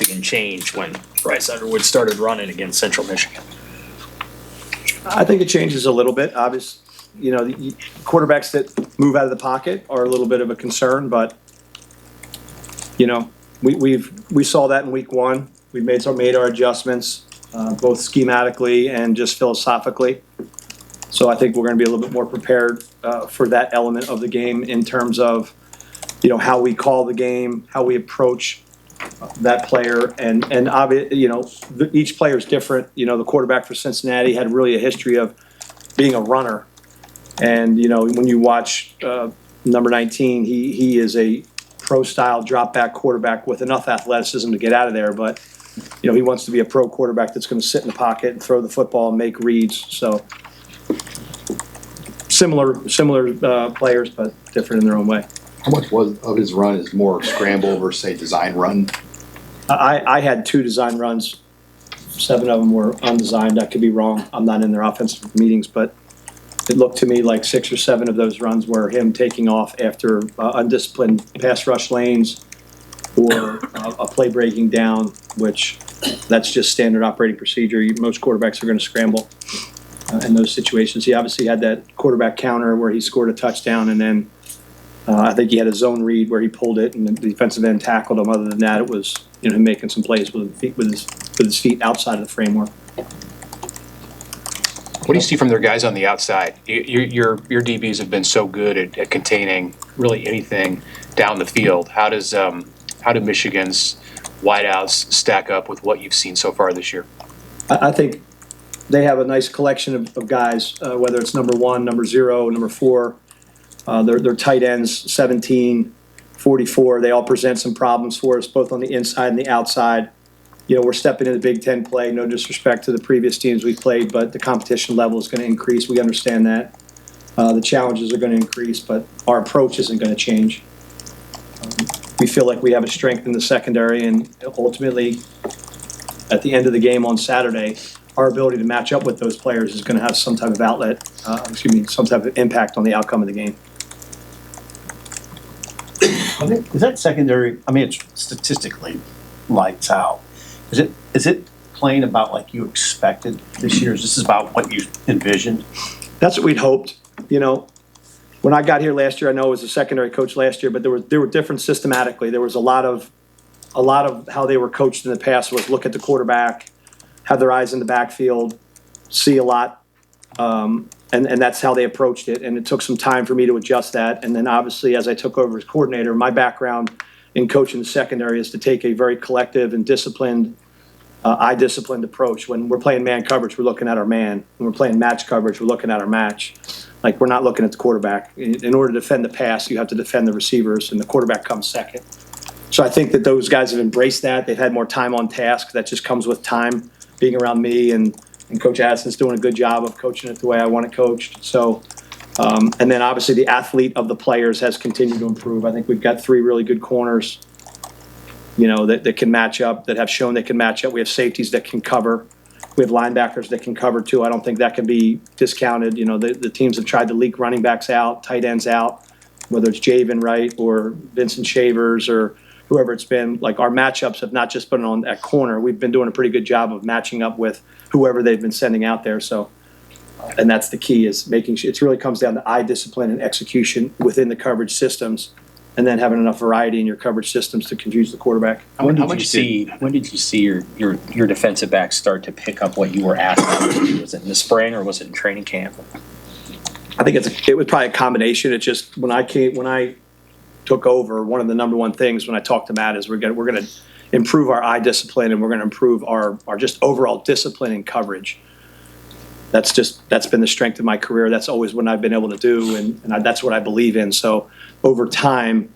significant change when Bryce Underwood started running against Central Michigan? I think it changes a little bit. Obviously, the quarterbacks that move out of the pocket are a little bit of a concern, but we saw that in week one. We made our adjustments, both schematically and just philosophically. So I think we're going to be a little bit more prepared for that element of the game in terms of how we call the game, how we approach that player, and each player is different. The quarterback for Cincinnati had really a history of being a runner, and when you watch number 19, he is a pro-style drop-back quarterback with enough athleticism to get out of there, but he wants to be a pro quarterback that's going to sit in the pocket and throw the football and make reads. So similar players, but different in their own way. How much of his run is more scramble versus, say, design run? I had 2 design runs. 7 of them were undesigned. I could be wrong. I'm not in their offensive meetings, but it looked to me like 6 or 7 of those runs were him taking off after undisciplined pass rush lanes or a play breaking down, which that's just standard operating procedure. Most quarterbacks are going to scramble in those situations. He obviously had that quarterback counter where he scored a touchdown, and then I think he had a zone read where he pulled it and the defensive end tackled him. Other than that, it was him making some plays with his feet outside of the framework. What do you see from their guys on the outside? Your DBs have been so good at containing really anything down the field. How do Michigan's wideouts stack up with what you've seen so far this year? I think they have a nice collection of guys, whether it's number 1, number 0, number 4. They're tight ends, 17, 44. They all present some problems for us, both on the inside and the outside. We're stepping into Big Ten play. No disrespect to the previous teams we've played, but the competition level is going to increase. We understand that. The challenges are going to increase, but our approach isn't going to change. We feel like we have a strength in the secondary, and ultimately, at the end of the game on Saturday, our ability to match up with those players is going to have some type of some type of impact on the outcome of the game. Is that secondary? I mean, it's statistically lights out. Is it playing about like you expected this year? Is this about what you envisioned? That's what we'd hoped. When I got here last year, I know I was a secondary coach last year, but there were different systematically. There was a lot of how they were coached in the past was look at the quarterback, have their eyes in the backfield, see a lot, and that's how they approached it. And it took some time for me to adjust that. And then obviously, as I took over as coordinator, my background in coaching the secondary is to take a very collective and disciplined, eye-disciplined approach. When we're playing man coverage, we're looking at our man. When we're playing match coverage, we're looking at our match. Like, we're not looking at the quarterback. In order to defend the pass, you have to defend the receivers, and the quarterback comes second. So I think that those guys have embraced that. They've had more time on task. That just comes with time, being around me, and Coach Addison's doing a good job of coaching it the way I want it coached. So, and then obviously the athlete of the players has continued to improve. I think we've got 3 really good corners, that can match up, that have shown they can match up. We have safeties that can cover. We have linebackers that can cover too. I don't think that can be discounted. The teams have tried to leak running backs out, tight ends out, whether it's Javen Wright or Vincent Shavers or whoever it's been. Like, our matchups have not just been on that corner. We've been doing a pretty good job of matching up with whoever they've been sending out there. So, and that's the key, is making sure it really comes down to eye discipline and execution within the coverage systems, and then having enough variety in your coverage systems to confuse the quarterback. When did you see your defensive backs start to pick up what you were asking them to do? Was it in the spring or was it in training camp? I think it was probably a combination. It's just when I took over, one of the number one things when I talked to Matt is we're going to improve our eye discipline, and we're going to improve our just overall discipline in coverage. That's been the strength of my career. That's always what I've been able to do, and that's what I believe in. So over time,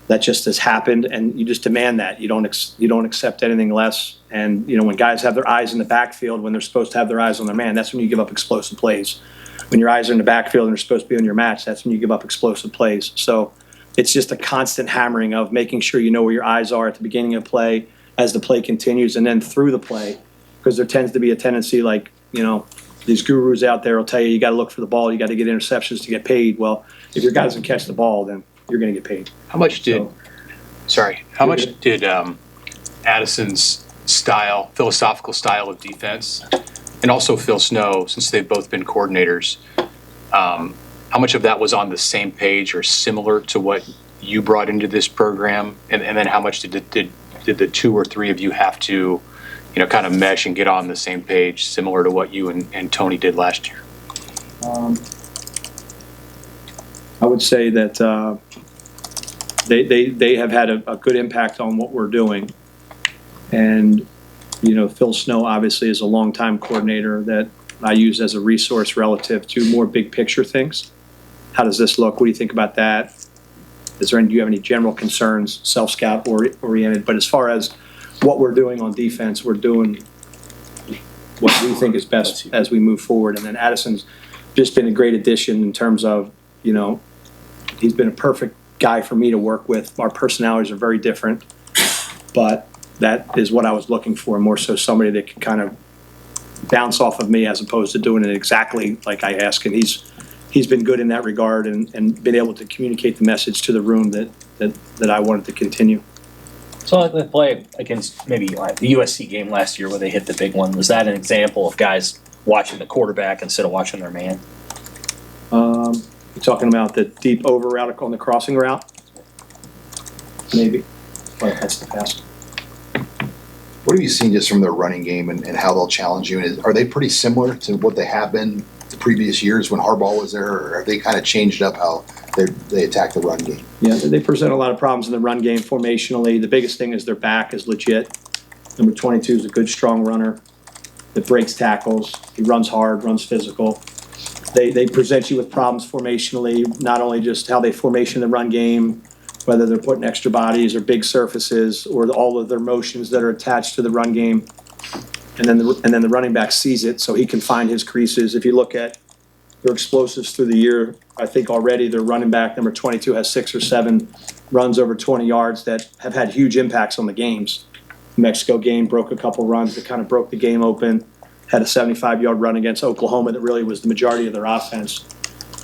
that just has happened, and you just demand that. You don't accept anything less. And when guys have their eyes in the backfield when they're supposed to have their eyes on their man, that's when you give up explosive plays. When your eyes are in the backfield and they're supposed to be on your match, that's when you give up explosive plays. So it's just a constant hammering of making sure you know where your eyes are at the beginning of play, as the play continues, and then through the play, because there tends to be a tendency, like, these gurus out there will tell you got to look for the ball, you got to get interceptions to get paid. Well, if your guy doesn't catch the ball, then you're going to get paid. How much did Addison's philosophical style of defense, and also Phil Snow, since they've both been coordinators. How much of that was on the same page or similar to what you brought into this program? And then how much did the two or three of you have to, kind of mesh and get on the same page, similar to what you and Tony did last year? I would say that they have had a good impact on what we're doing. And, Phil Snow obviously is a longtime coordinator that I use as a resource relative to more big picture things. How does this look? What do you think about that? Do you have any general concerns, self-scout oriented? But as far as what we're doing on defense, we're doing what we think is best as we move forward. And then Addison's just been a great addition in terms of, he's been a perfect guy for me to work with. Our personalities are very different, but that is what I was looking for, more so somebody that could kind of bounce off of me as opposed to doing it exactly like I ask. And he's been good in that regard and been able to communicate the message to the room that I wanted to continue. So like the play against maybe like the USC game last year where they hit the big one, was that an example of guys watching the quarterback instead of watching their man? You're talking about the deep over route on the crossing route? Maybe, but that's the pass. What have you seen just from their running game and how they'll challenge you? And are they pretty similar to what they have been the previous years when Harbaugh was there, or have they kind of changed up how they attack the run game? Yeah, they present a lot of problems in the run game formationally. The biggest thing is their back is legit. Number 22 is a good, strong runner that breaks tackles. He runs hard, runs physical. They present you with problems formationally, not only just how they formation the run game, whether they're putting extra bodies or big surfaces or all of their motions that are attached to the run game. And then the running back sees it so he can find his creases. If you look at their explosives through the year, I think already their running back, number 22, has 6 or 7 runs over 20 yards that have had huge impacts on the games. Mexico game broke a couple runs that kind of broke the game open. Had a 75-yard run against Oklahoma that really was the majority of their offense.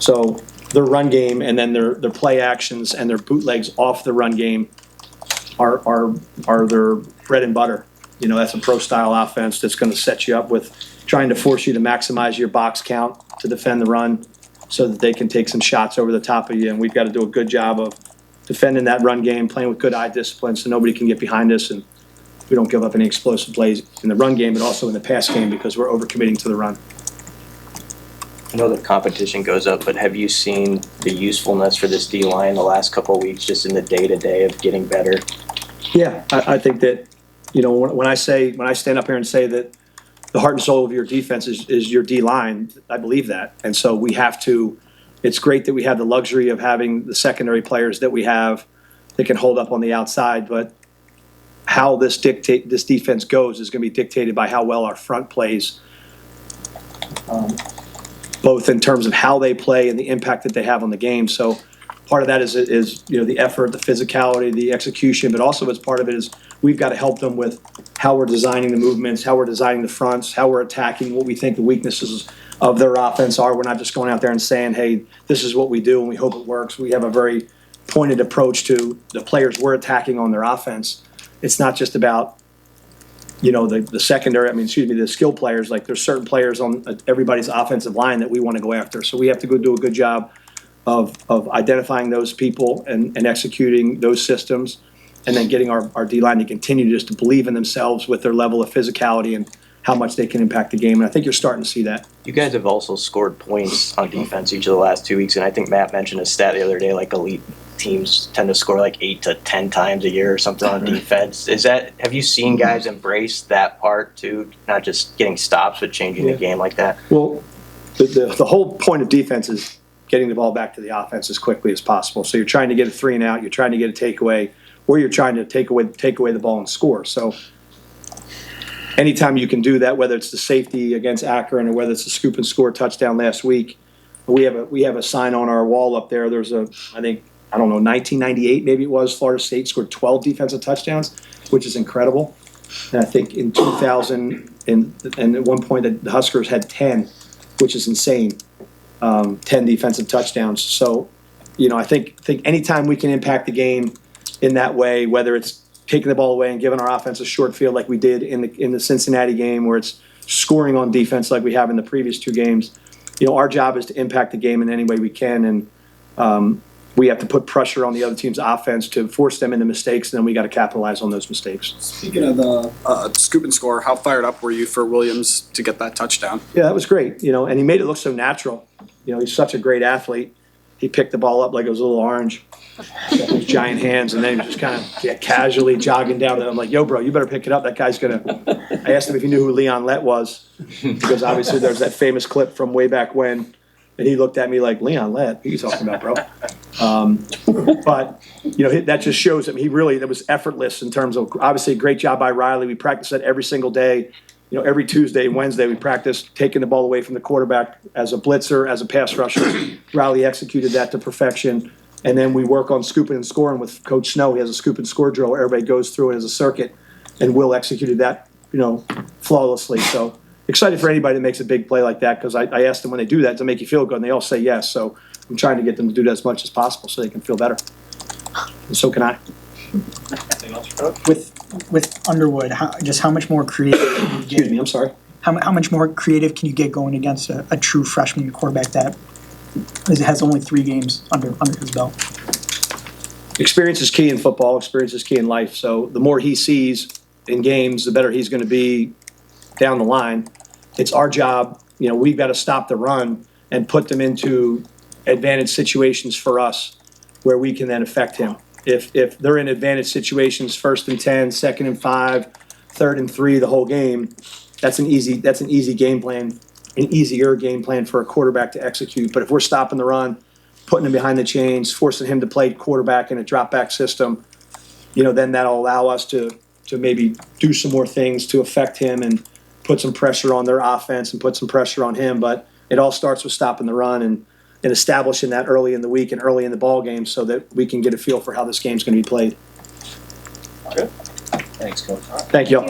So their run game and then their play actions and their bootlegs off the run game are their bread and butter. That's a pro-style offense that's going to set you up with trying to force you to maximize your box count to defend the run so that they can take some shots over the top of you. And we've got to do a good job of defending that run game, playing with good eye discipline so nobody can get behind us and we don't give up any explosive plays in the run game, but also in the pass game because we're overcommitting to the run. I know the competition goes up, but have you seen the usefulness for this D-line the last couple of weeks just in the day-to-day of getting better? Yeah, I think that, when I stand up here and say that the heart and soul of your defense is your D-line, I believe that. And so we have to, it's great that we have the luxury of having the secondary players that we have that can hold up on the outside, but how this defense goes is going to be dictated by how well our front plays, both in terms of how they play and the impact that they have on the game. So part of that is the effort, the physicality, the execution, but also as part of it is we've got to help them with how we're designing the movements, how we're designing the fronts, how we're attacking what we think the weaknesses of their offense are. We're not just going out there and saying, hey, this is what we do and we hope it works. We have a very pointed approach to the players we're attacking on their offense. It's not just about, the secondary, the skill players. Like there's certain players on everybody's offensive line that we want to go after. So we have to go do a good job of identifying those people and executing those systems and then getting our D-line to continue just to believe in themselves with their level of physicality and how much they can impact the game. And I think you're starting to see that. You guys have also scored points on defense each of the last 2 weeks, and I think Matt mentioned a stat the other day, like elite teams tend to score like 8 to 10 times a year or something on defense. Have you seen guys embrace that part too, not just getting stops, but changing the game like that? Well, the whole point of defense is getting the ball back to the offense as quickly as possible. So you're trying to get a 3 and out, you're trying to get a takeaway, or you're trying to take away the ball and score. So anytime you can do that, whether it's the safety against Akron or whether it's the scoop and score touchdown last week, we have a sign on our wall up there. There's 1998 maybe it was, Florida State scored 12 defensive touchdowns, which is incredible. And I think in 2000 and at one point the Huskers had 10, which is insane. 10 defensive touchdowns. So, I think anytime we can impact the game in that way, whether it's taking the ball away and giving our offense a short field like we did in the Cincinnati game, where it's scoring on defense like we have in the previous two games. Our job is to impact the game in any way we can, and we have to put pressure on the other team's offense to force them into mistakes, and then we got to capitalize on those mistakes. Speaking of the scoop and score, how fired up were you for Williams to get that touchdown? Yeah, that was great, and he made it look so natural. He's such a great athlete. He picked the ball up like it was a little orange. Got those giant hands, and then he was just kind of casually jogging down. And I'm like, yo, bro, you better pick it up. That guy's going to – I asked him if he knew who Leon Lett was, because obviously there's that famous clip from way back when, and he looked at me like, Leon Lett? What are you talking about, bro? But, that just shows him. That was effortless in terms of – obviously a great job by Riley. We practice that every single day. Every Tuesday and Wednesday we practice taking the ball away from the quarterback as a blitzer, as a pass rusher. Riley executed that to perfection. And then we work on scooping and scoring with Coach Snow. He has a scoop and score drill where everybody goes through it as a circuit, and Will executed that, flawlessly. So excited for anybody that makes a big play like that, because I asked them when they do that to make you feel good, and they all say yes. So I'm trying to get them to do that as much as possible so they can feel better. And so can I. With Underwood, how much more creative can you Excuse get? me, I'm sorry. How much more creative can you get going against a true freshman quarterback that has only 3 games under his belt? Experience is key in football. Experience is key in life. So the more he sees in games, the better he's going to be down the line. It's our job. We've got to stop the run and put them into advantage situations for us where we can then affect him. If they're in advantage situations, 1st and 10, 2nd and 5, 3rd and 3 the whole game, that's an easy game plan, an easier game plan for a quarterback to execute. But if we're stopping the run, putting him behind the chains, forcing him to play quarterback in a drop back system, then that'll allow us to maybe do some more things to affect him and put some pressure on their offense and put some pressure on him. But it all starts with stopping the run and establishing that early in the week and early in the ball game so that we can get a feel for how this game's going to be played. Good. Thanks, Coach. Thank you all.